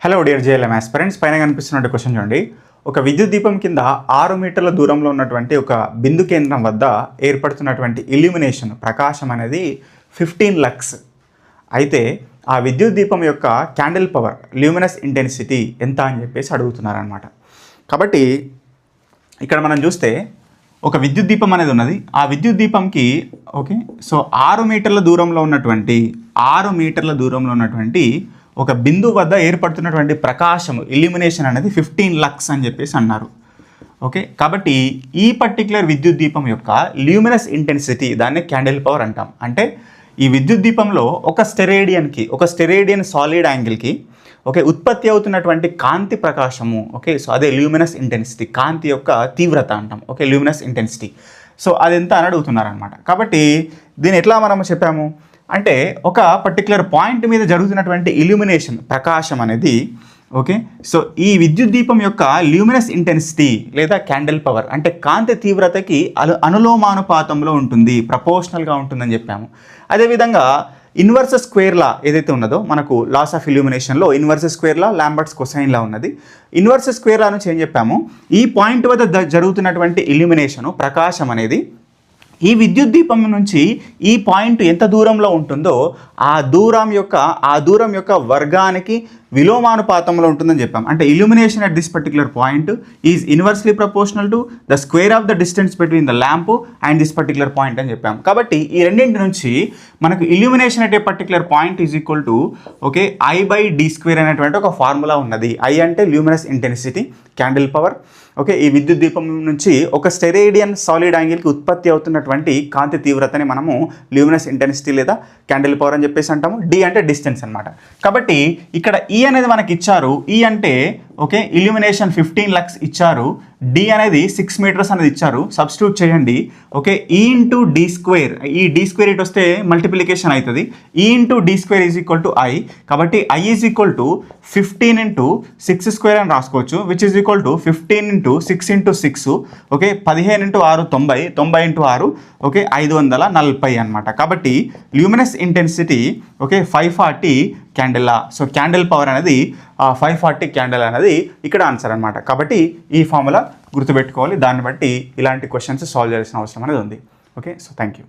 Hello dear JLM aspirants, పైన కనిపిస్తున్న question చూడండి. ఒక విద్యుత్ దీపం కింద 6 మీటర్ల దూరంలో ఉన్నటువంటి ఒక బిందు కేంద్రం వద్ద ఏర్పడుతున్నటువంటి ఇల్యూమినేషన్ ప్రకాశం అనేది 15 లక్స్. అయితే ఆ విద్యుత్ దీపం యొక్క క్యాండిల్ పవర్ ల్యూమినస్ ఇంటెన్సిటీ ఎంత అని చెప్పేసి అడుగుతున్నారనమాట. కాబట్టి ఇక్కడ మనం చూస్తే ఒక విద్యుత్ దీపం అనేది ఉన్నది. ఆ విద్యుత్ దీపంకి సో 6 మీటర్ల దూరంలో ఉన్నటువంటి ఒక బిందువు వద్ద ఏర్పడుతున్నటువంటి ప్రకాశము ఇల్యూమినేషన్ అనేది 15 లక్స్ అని చెప్పేసి అన్నారు. కాబట్టి ఈ పర్టిక్యులర్ విద్యుత్ దీపం యొక్క ల్యూమినస్ ఇంటెన్సిటీ దాన్ని క్యాండిల్ పవర్ అంటాం. అంటే ఈ విద్యుత్ దీపంలో ఒక స్టెరేడియన్ సాలిడ్ యాంగిల్కి ఉత్పత్తి అవుతున్నటువంటి కాంతి ప్రకాశము సో అదే ల్యూమినస్ ఇంటెన్సిటీ, కాంతి యొక్క తీవ్రత అంటాం. Luminous intensity. సో అది ఎంత అని అడుగుతున్నారనమాట. కాబట్టి దీన్ని ఎట్లా మనం చెప్పాము అంటే ఒక పర్టిక్యులర్ పాయింట్ మీద జరుగుతున్నటువంటి ఇల్యూమినేషన్ ప్రకాశం అనేది సో ఈ విద్యుత్ దీపం యొక్క ల్యూమినస్ ఇంటెన్సిటీ లేదా క్యాండిల్ పవర్ అంటే కాంతి తీవ్రతకి అనులోమానుపాతంలో ఉంటుంది, ప్రపోర్షనల్గా ఉంటుందని చెప్పాము. అదేవిధంగా ఇన్వర్స్ స్క్వేర్ లా ఏదైతే ఉన్నదో మనకు లాస్ ఆఫ్ ఇల్యూమినేషన్లో inverse square law Lambert's cosine law ఉన్నది. ఇన్వర్స్ స్క్వేర్ లా నుంచి ఏం చెప్పాము, ఈ పాయింట్ వద్ద జరుగుతున్నటువంటి ఇల్యూమినేషను ప్రకాశం అనేది ఈ విద్యుత్ దీపం నుంచి ఈ పాయింట్ ఎంత దూరంలో ఉంటుందో ఆ దూరం యొక్క వర్గానికి విలోమానుపాతంలో ఉంటుందని చెప్పాం. అంటే illumination at this particular point is inversely proportional to the square of the distance between the lamp and this particular point అని చెప్పాం. కాబట్టి ఈ రెండింటి నుంచి మనకు illumination at a particular point is equal to I/d² అనేటువంటి ఒక ఫార్ములా ఉన్నది. I అంటే ల్యూమినస్ ఇంటెన్సిటీ, క్యాండిల్ పవర్. ఈ విద్యుత్ దీపం నుంచి ఒక స్టెరేడియన్ సాలిడ్ యాంగిల్కి ఉత్పత్తి అవుతున్నటువంటి కాంతి తీవ్రతని మనము ల్యూమినస్ ఇంటెన్సిటీ లేదా క్యాండిల్ పవర్ అని చెప్పేసి అంటాము. D అంటే డిస్టెన్స్ అనమాట. కాబట్టి ఇక్కడ E అనేది మనకి ఇచ్చారు. E అంటే ఇల్యూమినేషన్ 15 లక్స్ ఇచ్చారు. D అనేది 6 మీటర్స్ అనేది ఇచ్చారు. సబ్స్టిట్యూట్ చేయండి. E ఇంటూ d², ఈ d² ఇటు వస్తే మల్టిప్లికేషన్ అవుతుంది. E into d² is equal to I. కాబట్టి I is equal to 15 into 6² అని రాసుకోవచ్చు, which is equal to 15 into 6 into 6 15 into 6 90, 90 into 6 540 అనమాట. కాబట్టి luminous intensity 540 candela. So candle power అనేది 540 క్యాండిల్ అనేది ఇక్కడ ఆన్సర్ అనమాట. కాబట్టి ఈ ఫార్ములా గుర్తుపెట్టుకోవాలి. దాన్ని బట్టి ఇలాంటి క్వశ్చన్స్ సాల్వ్ చేయాల్సిన అవసరం అనేది ఉంది. So thank you.